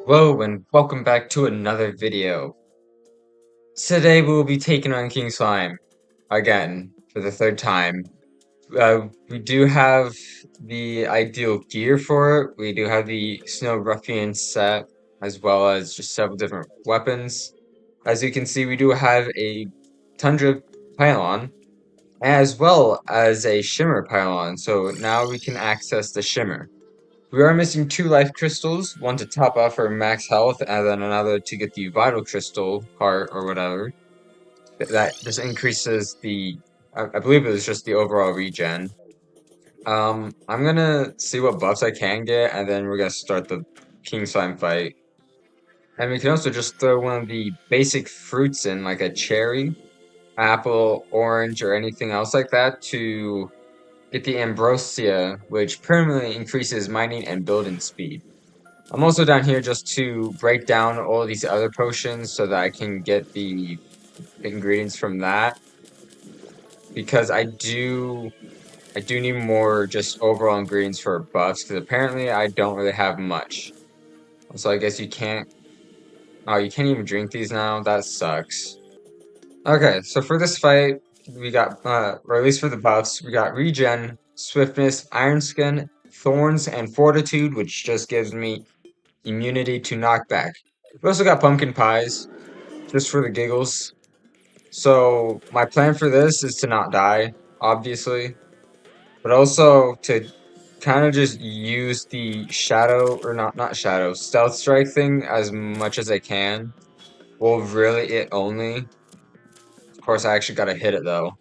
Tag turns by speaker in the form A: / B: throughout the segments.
A: Hello and welcome back to another video. Today we will be taking on King Slime again for the third time. We do have the ideal gear for it. We do have the Snow Ruffian set as well as just several different weapons. As you can see, we do have a Tundra Pylon as well as a Shimmer Pylon. So now we can access the Shimmer. We are missing two life crystals, one to top off our max health, and then another to get the vital crystal heart or whatever. That just increases I believe it was just the overall regen. I'm gonna see what buffs I can get, and then we're gonna start the King Slime fight. And we can also just throw one of the basic fruits in, like a cherry, apple, orange, or anything else like that to get the ambrosia, which permanently increases mining and building speed. I'm also down here just to break down all these other potions so that I can get the ingredients from that because I do need more just overall ingredients for buffs because apparently I don't really have much. So I guess you can't. Oh, you can't even drink these now. That sucks. Okay, so for this fight, we got or at least for the buffs, we got regen, swiftness, iron skin, thorns, and fortitude, which just gives me immunity to knockback. We also got pumpkin pies, just for the giggles. So my plan for this is to not die, obviously, but also to kind of just use the shadow or not shadow stealth strike thing as much as I can. Well, really, it only. Of course, I actually got to hit it though.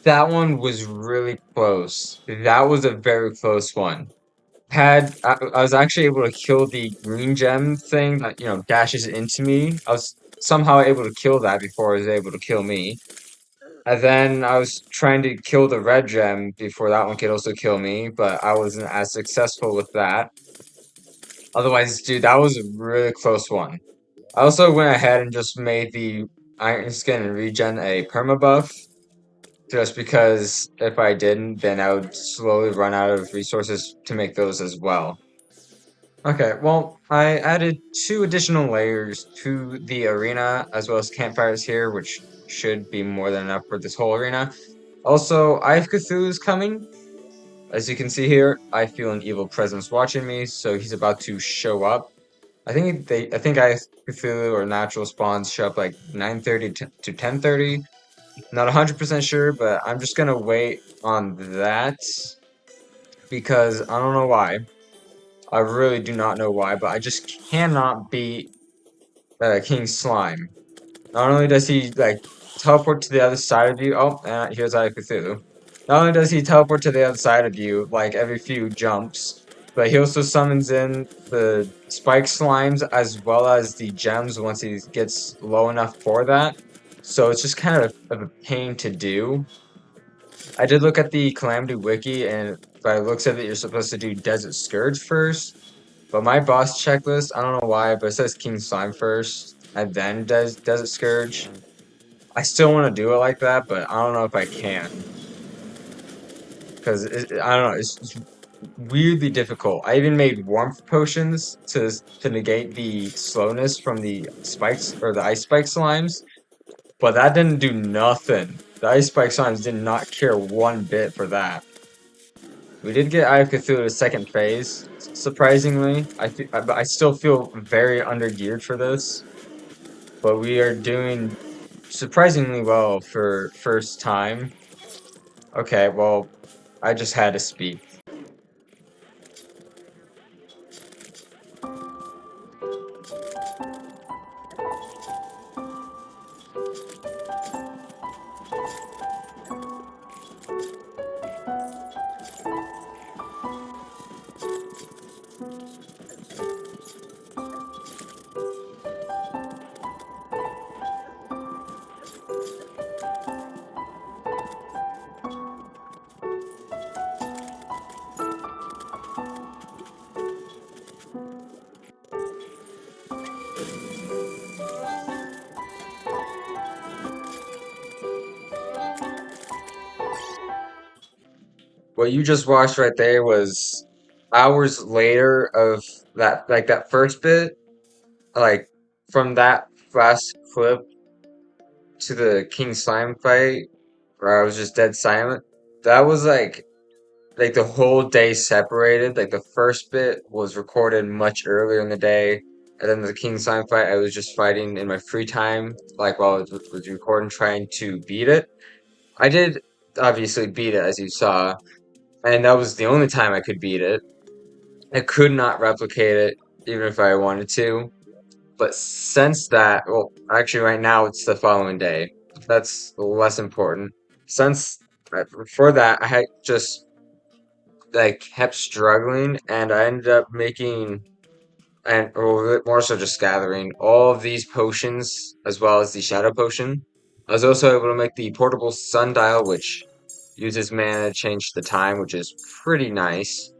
A: That one was really close. That was a very close one. I was actually able to kill the green gem thing that dashes into me. I was somehow able to kill that before it was able to kill me. And then I was trying to kill the red gem before that one could also kill me, but I wasn't as successful with that. Otherwise, dude, that was a really close one. I also went ahead and just made the Iron Skin and Regen a perma buff, just because if I didn't, then I would slowly run out of resources to make those as well. Okay, well, I added two additional layers to the arena, as well as campfires here, which should be more than enough for this whole arena. Also, Eye of Cthulhu is coming. As you can see here, I feel an evil presence watching me, so he's about to show up. I think Eye of Cthulhu or natural spawns show up like 9:30 to 10:30. Not 100% sure, but I'm just gonna wait on that because I don't know why. I really do not know why, but I just cannot beat King Slime. Not only does he like teleport to the other side of you. Oh, here's Eye of Cthulhu. Not only does he teleport to the other side of you like every few jumps, but he also summons in the spike slimes as well as the gems once he gets low enough for that. So it's just kind of a pain to do. I did look at the Calamity Wiki, and by the looks of it, you're supposed to do Desert Scourge first. But my boss checklist, I don't know why, but it says King Slime first, and then Desert Scourge. I still want to do it like that, but I don't know if I can. Because I don't know, it's weirdly difficult. I even made warmth potions to negate the slowness from the spikes or the ice spike slimes, but that didn't do nothing. The ice spike slimes did not care one bit for that. We did get Eye of Cthulhu to second phase, surprisingly. I still feel very undergeared for this, but we are doing surprisingly well for first time. Okay, well, I just had to speak. What you just watched right there was hours later of that, like that first bit. like from that last clip to the King Slime fight where I was just dead silent, that was like the whole day separated. Like the first bit was recorded much earlier in the day, and then the King Slime fight I was just fighting in my free time, like while I was recording, trying to beat it. I did obviously beat it as you saw, and that was the only time I could beat it. I could not replicate it even if I wanted to. But since that, well, actually, right now it's the following day. That's less important. Since for that, I had just like kept struggling, and I ended up making and or more so just gathering all of these potions as well as the shadow potion. I was also able to make the portable sundial, which uses mana to change the time, which is pretty nice.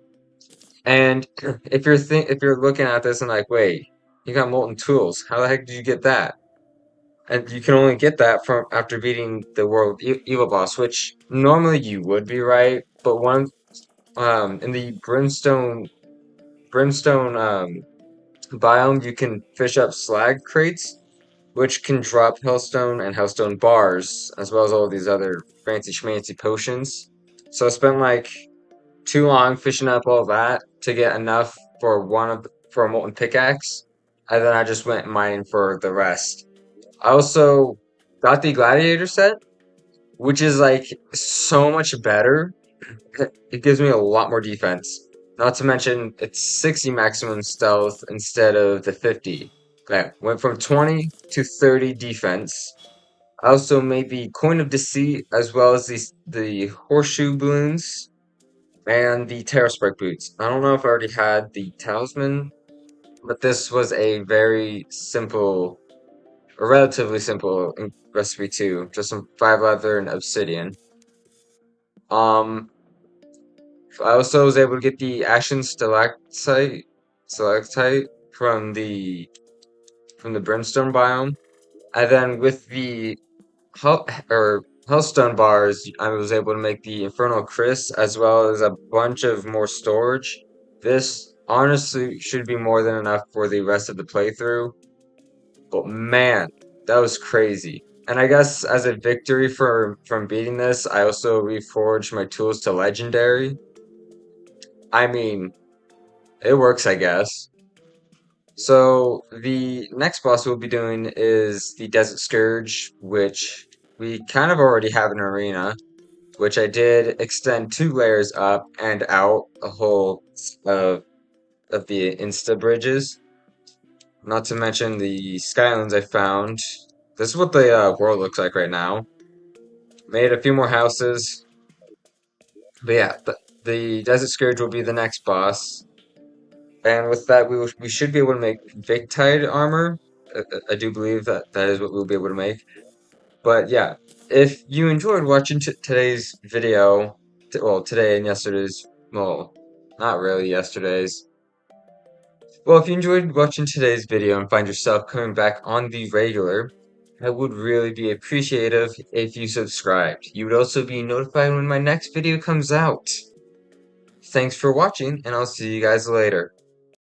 A: And if you're looking at this and like, wait, you got molten tools. How the heck did you get that? And you can only get that from after beating the world evil boss, which normally you would be right, but one in the brimstone biome you can fish up slag crates, which can drop hellstone and hellstone bars, as well as all these other fancy schmancy potions. So I spent like too long fishing up all that to get enough for for a molten pickaxe, and then I just went mining for the rest. I also got the gladiator set, which is like so much better. It gives me a lot more defense. Not to mention it's 60 maximum stealth instead of the 50. Okay, went from 20 to 30 defense. I also made the coin of deceit as well as the horseshoe balloons and the Terra Sprite boots. I don't know if I already had the talisman, but this was a very simple, a relatively simple recipe too. Just some 5 leather and obsidian. Um, I also was able to get the Ashen stalactite from the Brimstone biome, and then with the Hellstone bars, I was able to make the Infernal Chris as well as a bunch of more storage. This honestly should be more than enough for the rest of the playthrough, but man, that was crazy. And I guess as a victory from beating this, I also reforged my tools to legendary. I mean, it works, I guess. So the next boss we'll be doing is the Desert Scourge, which we kind of already have an arena, which I did extend 2 layers up and out a whole of the Insta bridges. Not to mention the Skylands I found. This is what the world looks like right now. Made a few more houses, but yeah, the Desert Scourge will be the next boss. And with that, we should be able to make Victide armor. I do believe that that is what we'll be able to make. But yeah, if you enjoyed watching today's video, well, today and yesterday's, well, not really yesterday's. Well, if you enjoyed watching today's video and find yourself coming back on the regular, I would really be appreciative if you subscribed. You would also be notified when my next video comes out. Thanks for watching, and I'll see you guys later.